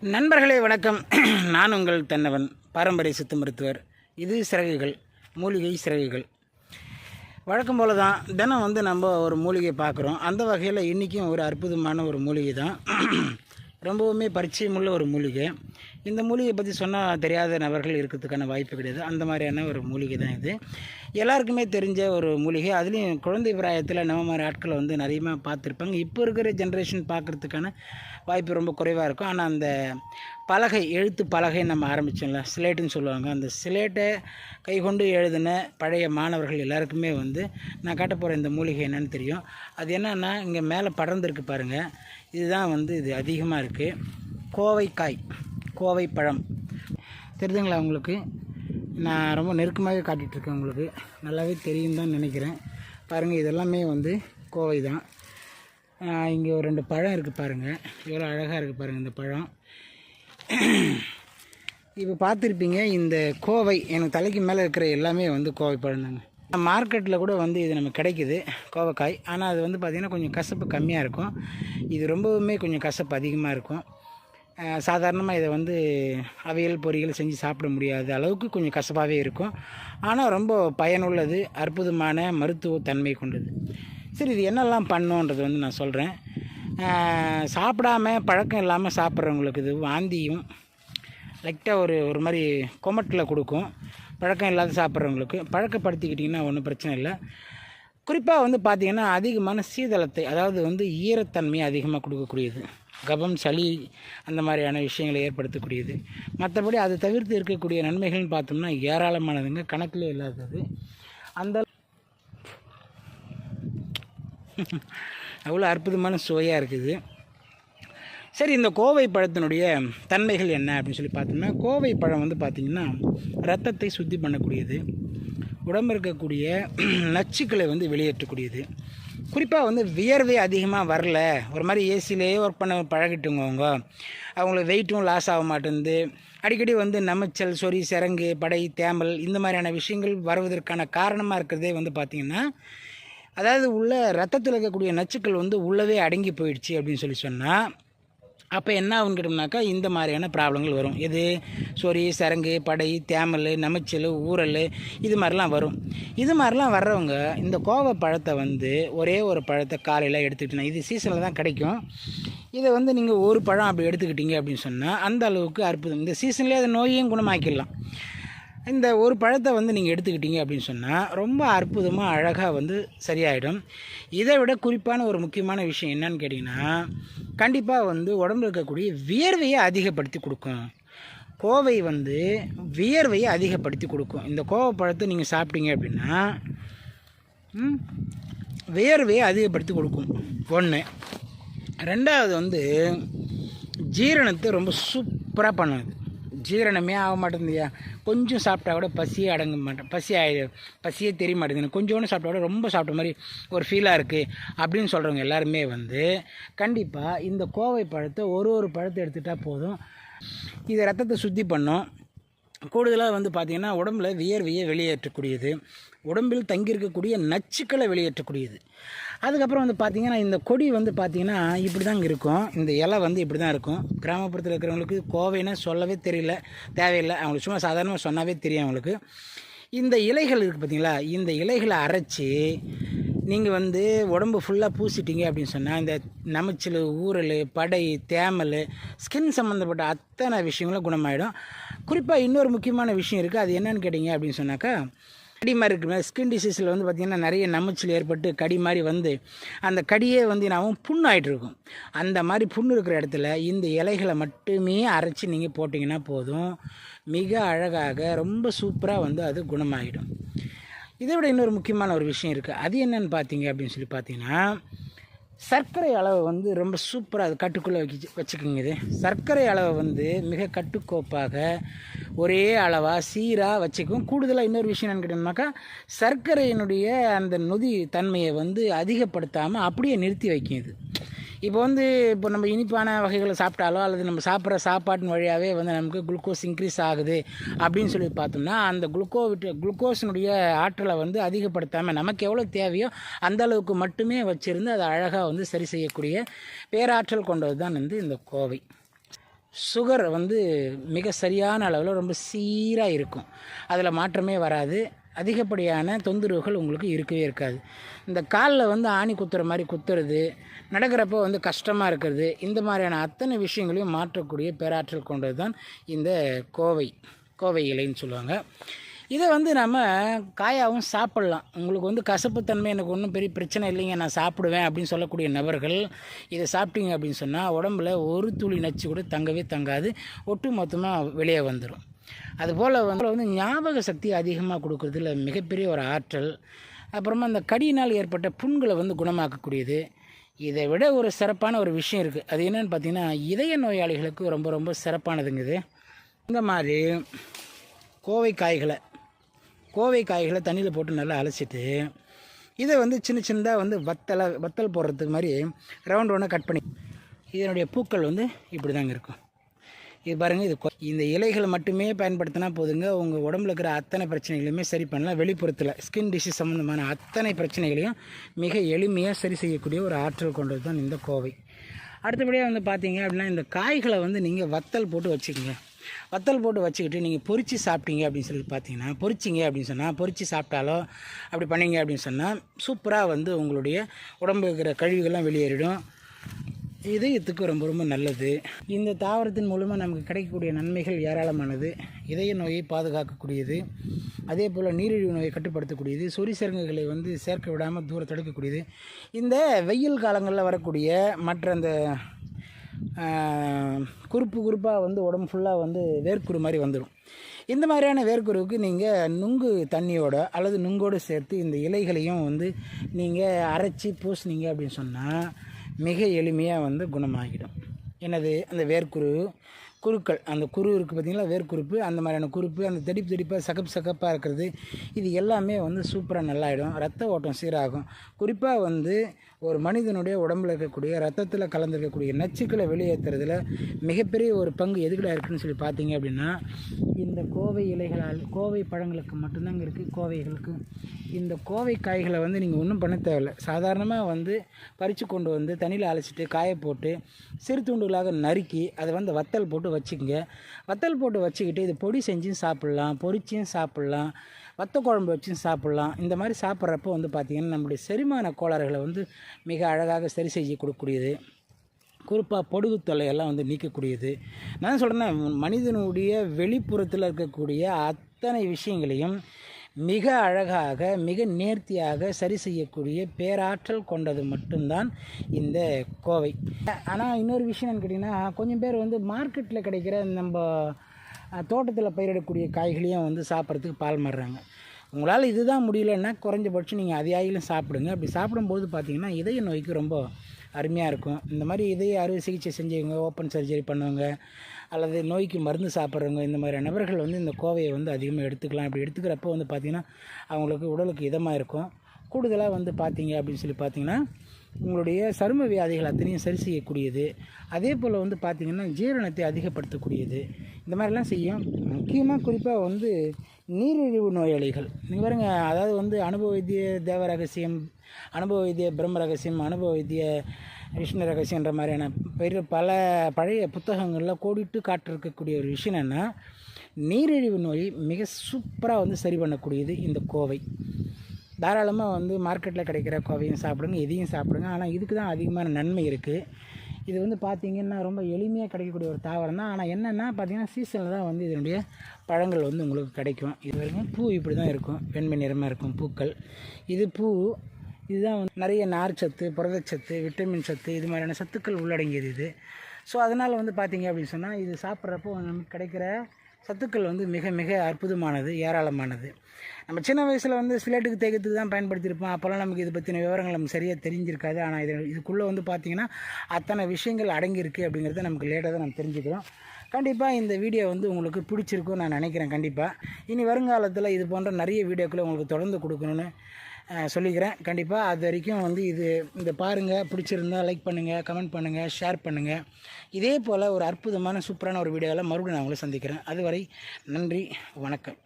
நண்பர்களே வணக்கம். நான் உங்கள் தென்னவன், பாரம்பரிய சித்த மருத்துவர். இது சிறகுகள், மூலிகை சிறகுகள். வழக்கம் போல தான் தினம் நம்ம ஒரு மூலிகை பார்க்குறோம். அந்த வகையில் இன்றைக்கும் ஒரு அற்புதமான ஒரு மூலிகை தான். ரொம்பவுமே பரிச்சயமுள்ள ஒரு மூலிகை. இந்த மூலிகை பற்றி சொன்னால் தெரியாத நபர்கள் இருக்கிறதுக்கான வாய்ப்பு கிடையாது. அந்த மாதிரியான ஒரு மூலிகை தான் இது. எல்லாருக்குமே தெரிஞ்ச ஒரு மூலிகை. அதுலேயும் குழந்தை பிராயத்தில் நம்ம மாதிரி ஆட்களை நிறையமாக பார்த்துருப்பாங்க. இப்போ இருக்கிற ஜென்ரேஷன் பார்க்குறதுக்கான வாய்ப்பு ரொம்ப குறைவாக இருக்கும். ஆனால் அந்த பலகை, எழுத்து பலகை நம்ம ஆரம்பித்தோம்ல, சிலேட்டுன்னு சொல்லுவாங்க. அந்த சிலேட்டை கை கொண்டு எழுதின பழைய மாணவர்கள் எல்லாருக்குமே நான் காட்ட போகிற இந்த மூலிகை என்னென்னு தெரியும். அது என்னன்னா, இங்கே மேலே படர்ந்துருக்கு பாருங்கள். இதுதான் இது அதிகமாக இருக்குது. கோவைக்காய், கோவை பழம் தெரியுதுங்களா உங்களுக்கு? நான் ரொம்ப நெருக்கமாகவே காட்டிகிட்ருக்கேன். உங்களுக்கு நல்லாவே தெரியும் தான் நினைக்கிறேன். பாருங்கள், இதெல்லாமே கோவை தான். இங்கே ஒரு 2 பழம் இருக்குது பாருங்கள். எவ்வளோ அழகாக இருக்குது பாருங்கள் இந்த பழம். இப்போ பார்த்துருப்பீங்க, இந்த கோவை எனக்கு தலைக்கு மேலே இருக்கிற எல்லாமே கோவை பழம் தாங்க. மார்க்கெட்டில் கூட இது நமக்கு கிடைக்குது கோவைக்காய். ஆனால் அது பார்த்திங்கன்னா கொஞ்சம் கசப்பு கம்மியாக இருக்கும். இது ரொம்பவுமே கொஞ்சம் கசப்பு அதிகமாக இருக்கும். சாதாரணமாக இதை அவியல் பொரியல் செஞ்சு சாப்பிட முடியாத அளவுக்கு கொஞ்சம் கசப்பாகவே இருக்கும். ஆனால் ரொம்ப பயனுள்ளது, அற்புதமான மருத்துவ தன்மை கொண்டது. சரி, இது என்னெல்லாம் பண்ணுன்றது நான் சொல்கிறேன். சாப்பிடாம பழக்கம் இல்லாமல் சாப்பிட்றவங்களுக்கு இது வாந்தியும் லைட்டாக ஒரு மாதிரி கொமட்டில் கொடுக்கும். பழக்கம் இல்லாத சாப்பிட்றவங்களுக்கு பழக்கப்படுத்திக்கிட்டிங்கன்னா ஒன்றும் பிரச்சனை இல்லை. குறிப்பாக பார்த்திங்கன்னா அதிகமான சீதளத்தை, அதாவது ஈரத்தன்மையை அதிகமாக கொடுக்கக்கூடியது. கபம், சளி அந்த மாதிரியான விஷயங்களை ஏற்படுத்தக்கூடியது. மற்றபடி அதை தவிர்த்து இருக்கக்கூடிய நன்மைகள்னு பார்த்தோம்னா ஏராளமானதுங்க, கணக்கிலே இல்லாதது. அந்த அவ்வளோ அற்புதமான சுவையாக இருக்குது. சரி, இந்த கோவை பழத்தினுடைய தன்மைகள் என்ன அப்படின்னு சொல்லி பார்த்தோம்னா, கோவை பழம் பார்த்திங்கன்னா ரத்தத்தை சுத்தி பண்ணக்கூடியது, உடம்பு இருக்கக்கூடிய நச்சுக்களை வெளியேற்றக்கூடியது. குறிப்பாக வியர்வை அதிகமாக வரல, ஒரு மாதிரி ஏசிலேயே ஒர்க் பண்ண பழகிட்டுங்க அவங்களுக்கு வெயிட்டும் லாஸ் ஆக மாட்டேங்குது. அடிக்கடி நமைச்சல், சொறி, சிரங்கு, படை, தேமல் இந்த மாதிரியான விஷயங்கள் வருவதற்கான காரணமாக இருக்கிறதே பார்த்திங்கன்னா, அதாவது உள்ள ரத்தத்தில் இருக்கக்கூடிய நச்சுக்கள் உள்ளவே அடங்கி போயிடுச்சு அப்படின்னு சொல்லி சொன்னால், அப்போ என்ன ஆகுன்னு கேட்டோம்னாக்கா இந்த மாதிரியான ப்ராப்ளங்கள் வரும். எது? சொறி, சரங்கு, படை, தேமல், நமைச்சல், ஊறல் இது மாதிரிலாம் வரும். இது மாதிரிலாம் வர்றவங்க இந்த கோவை பழத்தை ஒரே ஒரு பழத்தை காலையில் எடுத்துக்கிட்டோன்னா, இது சீசனில் தான் கிடைக்கும். இதை நீங்கள் ஒரு பழம் அப்படி எடுத்துக்கிட்டீங்க அப்படின்னு சொன்னால் அந்த அளவுக்கு அற்புதம். இந்த சீசன்லேயே அந்த நோயையும் குணமாக்கிடலாம். இந்த ஒரு பழத்தை நீங்கள் எடுத்துக்கிட்டீங்க அப்படின்னு சொன்னால் ரொம்ப அற்புதமாக அழகாக சரியாயிடும். இதை விட குறிப்பான ஒரு முக்கியமான விஷயம் என்னன்னு கேட்டிங்கன்னா, கண்டிப்பாக உடம்புல இருக்கக்கூடிய வியர்வையை அதிகப்படுத்தி கொடுக்கும். கோவை வியர்வையை அதிகப்படுத்தி கொடுக்கும். இந்த கோவை பழத்தை நீங்கள் சாப்பிட்டீங்க அப்படின்னா வியர்வையை அதிகப்படுத்தி கொடுக்கும். 1. 2வது ஜீரணத்தை ரொம்ப சூப்பராக பண்ணுது. ஜீரணமே ஆக மாட்டேங்குதுயா, கொஞ்சம் சாப்பிட்டா கூட பசியே அடங்க மாட்டேன், பசியே தெரிய மாட்டேங்குது, கொஞ்சோன்னு சாப்பிட்டா கூட ரொம்ப சாப்பிட்ட மாதிரி ஒரு ஃபீலாக இருக்குது அப்படின்னு சொல்கிறவங்க எல்லாருமே கண்டிப்பாக இந்த கோவை பழத்தை ஒரு பழத்தை எடுத்துகிட்டால் போதும். இது ரத்தத்தை சுத்தி பண்ணும். கூடுதலாக பார்த்திங்கன்னா உடம்புல வியர்வையை வெளியேற்றக்கூடியது, உடம்பில் தங்கியிருக்கக்கூடிய நச்சுக்களை வெளியேற்றக்கூடியது. அதுக்கப்புறம் பார்த்திங்கன்னா இந்த கொடி பார்த்திங்கன்னா இப்படி தாங்க இருக்கும். இந்த இலை இப்படி தான் இருக்கும். கிராமப்புறத்தில் இருக்கிறவங்களுக்கு கோவைன்னா சொல்லவே தெரியல, தேவையில்லை. அவங்களுக்கு சும்மா சாதாரணமாக சொன்னாவே தெரியும் அவங்களுக்கு. இந்த இலைகள் இருக்குது பார்த்திங்களா, இந்த இலைகளை அரைச்சி நீங்கள் உடம்பு ஃபுல்லாக பூசிட்டீங்க அப்படின்னு சொன்னால் இந்த நமைச்சல், ஊறல், படை, தேமல், ஸ்கின் சம்மந்தப்பட்ட அத்தனை விஷயங்களும் குணமாயிடும். குறிப்பாக இன்னொரு முக்கியமான விஷயம் இருக்குது. அது என்னன்னு கேட்டிங்க அப்படின்னு சொன்னாக்கா, கடி மாதிரி இருக்குமே, ஸ்கின் டிசீஸில் பார்த்திங்கன்னா நிறைய நமைச்சல் ஏற்பட்டு கடி மாதிரி அந்த கடியே என்னாகும், புண்ணாயிட்டு இருக்கும். அந்த மாதிரி புண்ணு இருக்கிற இடத்துல இந்த இலைகளை மட்டுமே அரைச்சி நீங்கள் போட்டிங்கன்னா போதும், மிக அழகாக ரொம்ப சூப்பராக அது குணமாகிடும். இதை விட இன்னொரு முக்கியமான ஒரு விஷயம் இருக்குது. அது என்னென்னு பார்த்தீங்க அப்படின்னு சொல்லி பார்த்தீங்கன்னா, சர்க்கரை அளவு ரொம்ப சூப்பராக அது கட்டுக்குள்ளே வச்சுக்கோங்க. இது சர்க்கரை அளவை மிக கட்டுக்கோப்பாக ஒரே அளவாக சீராக வச்சுக்கும். கூடுதலாக இன்னொரு விஷயம் என்னென்னு கேட்டோம்னாக்கா, சர்க்கரையினுடைய அந்த நொதி தன்மையை அதிகப்படுத்தாமல் அப்படியே நிறுத்தி வைக்கும். இது இப்போ நம்ம இனிப்பான வகைகளை சாப்பிட்டாலோ அல்லது நம்ம சாப்பிட்ற சாப்பாட்டின் வழியாகவே நமக்கு குளுக்கோஸ் இன்க்ரீஸ் ஆகுது அப்படின்னு சொல்லி பார்த்தோம்னா, அந்த குளுக்கோஸினுடைய ஆற்றலை அதிகப்படுத்தாமல் நமக்கு எவ்வளோ தேவையோ அந்த அளவுக்கு மட்டுமே வச்சுருந்து அதை அழகாக சரி செய்யக்கூடிய பேராற்றல் கொண்டது தான் இந்த கோவை. சுகர் வந்து மிக சரியான அளவில் ரொம்ப சீராக இருக்கும். அதில் மாற்றமே வராது. அதிகப்படியான தொந்தரவுகள் உங்களுக்கு இருக்கவே இருக்காது. இந்த காலில் வந்து ஆணி குத்துற மாதிரி குத்துறது, நடக்கிறப்போ வந்து கஷ்டமாக இருக்கிறது, இந்த மாதிரியான அத்தனை விஷயங்களையும் மாற்றக்கூடிய பேராற்றல் கொண்டது தான் இந்த கோவை இலைன்னு சொல்லுவாங்க. இதை வந்து நம்ம காயாகவும் சாப்பிட்லாம். உங்களுக்கு வந்து கசப்புத்தன்மை எனக்கு ஒன்றும் பெரிய பிரச்சனை இல்லைங்க, நான் சாப்பிடுவேன் அப்படின்னு சொல்லக்கூடிய நபர்கள் இதை சாப்பிட்டீங்க அப்படின்னு சொன்னால் உடம்புல ஒரு துளி நச்சு கூட தங்கவே தங்காது, ஒட்டு மொத்தமாக வெளியே வந்துடும். அதுபோல் வந்து ஞாபக சக்தி அதிகமாக கொடுக்குறதுல மிகப்பெரிய ஒரு ஆற்றல். அப்புறமா அந்த கடியினால் ஏற்பட்ட புண்களை வந்து குணமாக்கக்கூடியது. இதை விட ஒரு சிறப்பான ஒரு விஷயம் இருக்குது. அது என்னென்னு பார்த்தீங்கன்னா, இதய நோயாளிகளுக்கு ரொம்ப ரொம்ப சிறப்பானதுங்க இது. இந்த மாதிரி கோவை காய்களை தண்ணியில் போட்டு நல்லா அலசிட்டு இதை வந்து சின்ன சின்னதாக வந்து வத்தல் போடுறதுக்கு மாதிரி ரவுண்ட் கட் பண்ணி, இதனுடைய பூக்கள் வந்து இப்படி தாங்க இருக்கும். இது பாருங்கள், இந்த இலைகளை மட்டுமே பயன்படுத்தினா போதுங்க, உங்கள் உடம்புல இருக்கிற அத்தனை பிரச்சனைகளையுமே சரி பண்ணலாம். வெளிப்புறத்தில் ஸ்கின் டிசீஸ் சம்மந்தமான அத்தனை பிரச்சனைகளையும் மிக எளிமையாக சரி செய்யக்கூடிய ஒரு ஆற்றல் கொண்டது தான் இந்த கோவை. அடுத்தபடியாக வந்து பார்த்தீங்க அப்படின்னா, இந்த காய்களை வந்து நீங்கள் வத்தல் போட்டு வச்சுக்கோங்க. வத்தல் போட்டு வச்சுக்கிட்டு நீங்கள் பொரித்து சாப்பிட்டீங்க அப்படின்னு சொல்லி பார்த்தீங்கன்னா, பொரிச்சிங்க அப்படின்னு சொன்னால், பொரித்து சாப்பிட்டாலோ அப்படி பண்ணிங்க அப்படின்னு சொன்னால் சூப்பராக வந்து உங்களுடைய உடம்பு இருக்கிற கழிவுகள்லாம் வெளியேறிடும். இதயத்துக்கு ரொம்ப ரொம்ப நல்லது. இந்த தாவரத்தின் மூலமாக நமக்கு கிடைக்கக்கூடிய நன்மைகள் ஏராளமானது. இதய நோயை பாதுகாக்கக்கூடியது, அதே போல் நீரிழிவு நோயை கட்டுப்படுத்தக்கூடியது, சொறி சிரங்குகளை வந்து சேர்க்க விடாமல் தூர தடுக்கக்கூடியது. இந்த வெயில் காலங்களில் வரக்கூடிய மற்ற அந்த குறுப்பாக வந்து உடம்பு ஃபுல்லாக வந்து வேர்க்குரு மாதிரி வந்துடும். இந்த மாதிரியான வேர்க்குருவுக்கு நீங்கள் நுங்கு தண்ணியோட அல்லது நுங்கோடு சேர்த்து இந்த இலைகளையும் வந்து நீங்கள் அரைச்சி பூசினீங்க அப்படின்னு சொன்னால் மிக எளிமையாக வந்து குணமாகிடும். எனது அந்த குருக்கள், அந்த குரு இருக்குது பார்த்திங்களா, வேர்க்குறுப்பு, அந்த மாதிரியான குறுப்பு, அந்த தெடிப்பாக சகப்பாக இருக்கிறது, இது எல்லாமே வந்து சூப்பராக நல்லாயிடும். ரத்த ஓட்டம் சீராகும். குறிப்பாக வந்து ஒரு மனிதனுடைய உடம்பில் இருக்கக்கூடிய ரத்தத்தில் கலந்துருக்கக்கூடிய நச்சுக்களை வெளியேற்றுறதுல மிகப்பெரிய ஒரு பங்கு எதுக்கில் இருக்குதுன்னு சொல்லி பார்த்தீங்க அப்படின்னா, இந்த கோவை இலைகளால், கோவை பழங்களுக்கு மட்டும்தாங்க இருக்குது. கோவைகளுக்கு இந்த கோவை காய்களை வந்து நீங்கள் ஒன்றும் பண்ண தேவையில்லை. சாதாரணமாக வந்து பறித்து கொண்டு வந்து தண்ணியில் அலசிட்டு காய போட்டு சிறு துண்டுகளாக நறுக்கி அதை வந்து வத்தல் போட்டு வச்சுக்கோங்க. வத்தல் போட்டு வச்சுக்கிட்டு இது பொடி செஞ்சும் சாப்பிட்லாம், பொரிச்சியும் சாப்பிட்லாம், வத்த குழம்பு வச்சும் சாப்பிட்லாம். இந்த மாதிரி சாப்பிட்றப்போ வந்து பார்த்திங்கன்னா நம்மளுடைய செரிமான கோளாறுகளை வந்து மிக அழகாக சரி செய்ய கொடுக்கக்கூடியது. குறிப்பாக பொடுகு தொல்லையெல்லாம் வந்து நீக்கக்கூடியது. நான் சொல்கிறேன்னா, மனிதனுடைய வெளிப்புறத்தில் இருக்கக்கூடிய அத்தனை விஷயங்களையும் மிக அழகாக மிக நேர்த்தியாக சரி செய்யக்கூடிய பேராற்றல் கொண்டது மட்டும்தான் இந்த கோவை. ஆனால் இன்னொரு விஷயம் என்னன்னு கேட்டிங்கன்னா, கொஞ்சம் பேர் வந்து மார்க்கெட்டில் கிடைக்கிற நம்ம தோட்டத்தில் பயிரிடக்கூடிய காய்களையும் வந்து சாப்பிட்றதுக்கு பால் மாறுறாங்க. உங்களால் இதுதான் முடியலன்னா குறைஞ்சபட்சம் நீங்கள் அதையாயிலும் சாப்பிடுங்க. அப்படி சாப்பிடும்போது பார்த்திங்கன்னா இதய நோய்க்கு ரொம்ப அருமையாக இருக்கும். இந்த மாதிரி இதய அறுவை சிகிச்சை செஞ்சவங்க, ஓப்பன் சர்ஜரி பண்ணுவாங்க, அல்லது நோய்க்கு மருந்து சாப்பிட்றவங்க, இந்த மாதிரி நபர்கள் வந்து இந்த கோவையை வந்து அதிகமாக எடுத்துக்கலாம். அப்படி எடுத்துக்கிறப்போ வந்து பார்த்திங்கன்னா அவங்களுக்கு உடலுக்கு இதமாக இருக்கும். கூடுதலாக வந்து பார்த்திங்க அப்படின்னு சொல்லி பார்த்திங்கன்னா உங்களுடைய சரும வியாதிகள் அத்தனையும் சரி செய்யக்கூடியது. அதே போல் வந்து பார்த்திங்கன்னா ஜீரணத்தை அதிகப்படுத்தக்கூடியது. இந்த மாதிரிலாம் செய்யும். முக்கியமாக குறிப்பாக வந்து நீரிழிவு நோயாளிகள் நீங்கள் பாருங்க, அதாவது வந்து அனுபவ வைத்திய தேவ ரகசியம், அனுபவ வைத்திய பிரம்ம ரகசியம், அனுபவ வைத்திய விஷ்ணு ரகசியன்ற மாதிரியான பல பழைய புத்தகங்களில் கோடிட்டு காட்டிருக்கக்கூடிய ஒரு விஷயம் என்னென்னா, நீரிழிவு நோய் மிக சூப்பராக வந்து சரி பண்ணக்கூடியது இந்த கோவை. தாராளமாக வந்து மார்க்கெட்டில் கிடைக்கிற கோவையும் சாப்பிடுங்க, இதையும் சாப்பிடுங்க. ஆனால் இதுக்கு தான் அதிகமான நன்மை இருக்குது. இது வந்து பார்த்திங்கன்னா ரொம்ப எளிமையாக கிடைக்கக்கூடிய ஒரு தாவரம் தான். ஆனால் என்னென்னா பார்த்திங்கன்னா சீசனில் தான் வந்து இதனுடைய பழங்கள் வந்து உங்களுக்கு கிடைக்கும். இது வரைக்கும் பூ இப்படி தான் இருக்கும், வெண்மை நிறமாக இருக்கும் பூக்கள். இது இதுதான் வந்து நிறைய நார் சத்து, புரதச்சத்து, விட்டமின் சத்து, இது மாதிரியான சத்துக்கள் உள்ளடங்கியது இது. ஸோ அதனால் வந்து பார்த்திங்க அப்படின்னு சொன்னால் இது சாப்பிட்றப்போ நமக்கு கிடைக்கிற சத்துக்கள் வந்து மிக மிக அற்புதமானது, ஏராளமானது. நம்ம சின்ன வயசில் வந்து சிலேட்டுக்கு தேய்க்கிறதுக்கு தான் பயன்படுத்தியிருப்போம். அப்போல்லாம் நமக்கு இது பற்றின விவரங்கள் நமக்கு சரியாக தெரிஞ்சிருக்காது. ஆனால் இதுக்குள்ளே வந்து பார்த்திங்கன்னா அத்தனை விஷயங்கள் அடங்கியிருக்கு அப்படிங்கிறத நமக்கு லேட்டாக தான் நம்ம தெரிஞ்சுக்கிறோம். கண்டிப்பாக இந்த வீடியோ வந்து உங்களுக்கு பிடிச்சிருக்கும்னு நான் நினைக்கிறேன். கண்டிப்பாக இனி வருங்காலத்தில் இது போன்ற நிறைய வீடியோக்களை உங்களுக்கு தொடர்ந்து கொடுக்கணுன்னு சொல்லிக்கிறேன். கண்டிப்பாக அது வரைக்கும் வந்து இந்த பாருங்கள், பிடிச்சிருந்தால் லைக் பண்ணுங்கள், கமெண்ட் பண்ணுங்கள், ஷேர் பண்ணுங்கள். இதே போல் ஒரு அற்புதமான சூப்பரான ஒரு வீடியோவில் மறுபடியும் நான் உங்களை சந்திக்கிறேன். அதுவரை நன்றி, வணக்கம்.